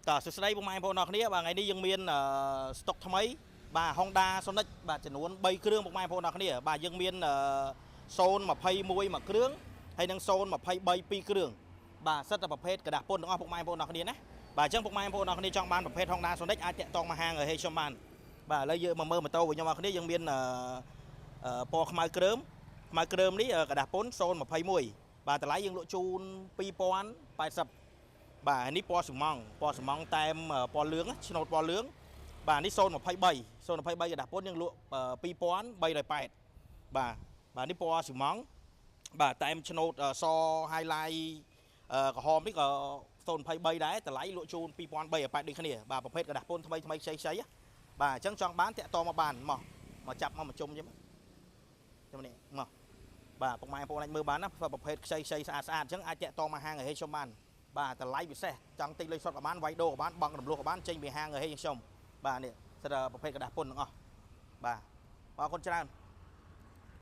តើសួស្តីបងប្អូនអរគ្នាបាទថ្ងៃនេះយើងមានស្តុកថ្មីបាទ Honda Sonic បាទចំនួន3គ្រឿងបងប្អូនអរគ្នាបាទយើងមាន021មួយគ្រឿងហើយនិង023ពីរគ្រឿងបាទសិតតែប្រភេទกระดาษពុនទាំងអស់បងប្អូនអរគ្នាណាបាទអញ្ចឹងបងប្អូនអរគ្នាចង់បានប្រភេទ Honda Sonic អាចតាក់ទងមកហាងឲ្យខ្ញុំបានបាទឥឡូវយើងមកមើលម៉ូតូរបស់ខ្ញុំអរគ្នាយើងមានពណ៌ខ្មៅគ្រើមនេះกระดาษពុន021បាទតម្លៃយើងលក់ជូន2080បាទនេះពណ៌សំងតែមពណ៌លឿងឆ្នូតពណ៌លឿងបាទនេះ023កដាស់ពុនយើងលក់2380បាទនេះពណ៌សំងបាទតែមឆ្នូតស highlight ក្រហមនេះក៏023ដែរតម្លៃលក់ជូន2380ដូចគ្នាបាទប្រភេទกระดาษពុនថ្មីខ្ចីបាទអញ្ចឹងចង់បានតាក់ទងមកបានមកចាប់មកជុំនេះមកបាទពុកម៉ែបងប្អូនអាចមើលបានណាប្រភេទខ្ចីស្អាតអញ្ចឹងអាចតាក់ទងមកហាងឲ្យខ្ញុំបានបាទតម្លៃពិសេសចង់ទិញលុយសុទ្ធក៏បានវាយដូរក៏បានបង់រំលោះក៏បានចេញពីហាងឲ្យខ្ញុំបាទនេះសិតប្រភេទกระดาษពុនទាំងអស់បាទអរគុណច្រើន